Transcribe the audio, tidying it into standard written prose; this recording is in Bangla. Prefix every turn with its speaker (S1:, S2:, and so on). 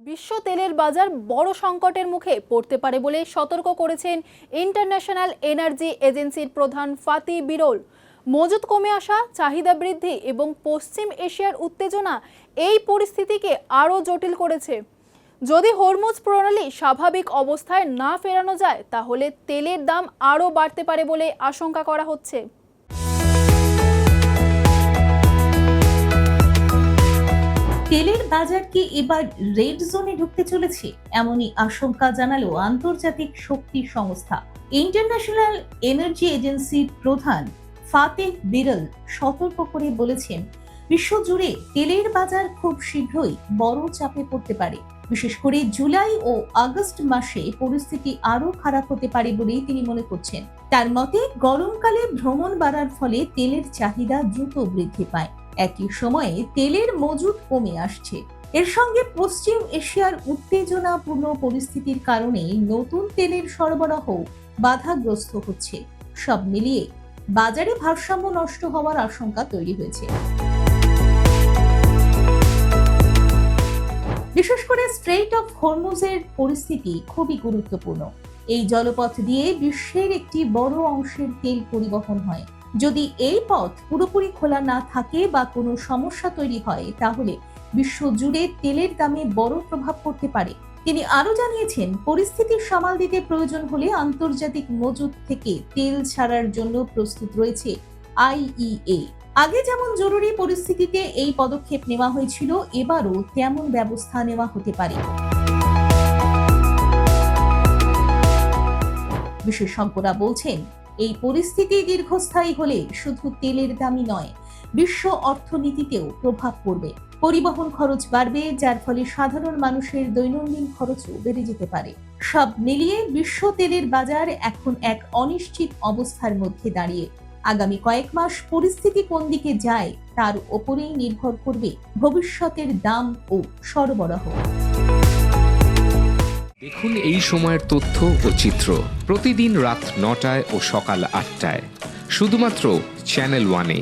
S1: বিশ্ব তেলের বাজার বড় সংকটের মুখে পড়তে পারে বলে সতর্ক করেছেন ইন্টারন্যাশনাল এনার্জি এজেন্সির প্রধান ফাতি বিরল। মজুত কমে আসা, চাহিদা বৃদ্ধি এবং পশ্চিম এশিয়ার উত্তেজনা এই পরিস্থিতিকে আরও জটিল করেছে। যদি হরমুজ প্রণালী স্বাভাবিক অবস্থায় না ফেরানো যায় তাহলে তেলের দাম আরও বাড়তে পারে বলে আশঙ্কা করা হচ্ছে।
S2: তেলের বাজার কি এবার রেড জোনে ঢুকতে চলেছে, এমনই আশঙ্কা জানালো আন্তর্জাতিক শক্তি সংস্থা। ইন্টারন্যাশনাল এনার্জি এজেন্সির প্রধান ফাতেহ বিরল সতর্ক করে বলেছেন, বিশ্বজুড়ে তেলের বাজার খুব শীঘ্রই বড় চাপে পড়তে পারে। বিশেষ করে জুলাই ও আগস্ট মাসে পরিস্থিতি আরো খারাপ হতে পারে বলেই তিনি মনে করছেন। তার মতে, গরমকালে ভ্রমণ বাড়ার ফলে তেলের চাহিদা দ্রুত বৃদ্ধি পায়। একই সময়ে তেলের মজুত কমে আসছে। এর সঙ্গে পশ্চিম এশিয়ার উত্তেজনাপূর্ণ পরিস্থিতির কারণে নতুন তেলের সরবরাহ বাধাগ্রস্ত হচ্ছে। সব মিলিয়ে বাজারে ভারসাম্য নষ্ট হওয়ার আশঙ্কা তৈরি হয়েছে। বিশেষ করে স্ট্রেইট অফ হরমুজের পরিস্থিতি খুবই গুরুত্বপূর্ণ। এই জলপথ দিয়ে বিশ্বের একটি বড় অংশের তেল পরিবহন হয়। যদি এই পথ পুরোপুরি খোলা না থাকে বা কোনো সমস্যা তৈরি হয় তাহলে বিশ্বজুড়ে তেলের দামে বড় প্রভাব পড়তে পারে। তিনি আরো জানিয়েছেন, পরিস্থিতি সামাল দিতে প্রয়োজন হলে আন্তর্জাতিক মজুত থেকে তেল ছাড়ার জন্য প্রস্তুত রয়েছে আইইএ। আগে যেমন জরুরি পরিস্থিতিতে এই পদক্ষেপ নেওয়া হয়েছিল, এবারও তেমন ব্যবস্থা নেওয়া হতে পারে। বিশেষজ্ঞরা বলছেন, এই পরিস্থিতি দীর্ঘস্থায়ী হলে শুধু তেলের দামই নয়, বিশ্ব অর্থনীতিতেও প্রভাব পড়বে। পরিবহন খরচ বাড়বে, যার ফলে সাধারণ মানুষের দৈনন্দিন খরচও বেড়ে যেতে পারে। সব মিলিয়ে বিশ্ব তেলের বাজার এখন এক অনিশ্চিত অবস্থার মধ্যে দাঁড়িয়ে। আগামী কয়েক মাস পরিস্থিতি কোন দিকে যায় তার উপরেই নির্ভর করবে ভবিষ্যতের দাম ও সরবরাহ।
S3: দেখুন এই সময়ের তথ্য ও চিত্র প্রতিদিন রাত ৯টায় ও সকাল ৮টায় শুধুমাত্র চ্যানেল 1-এ।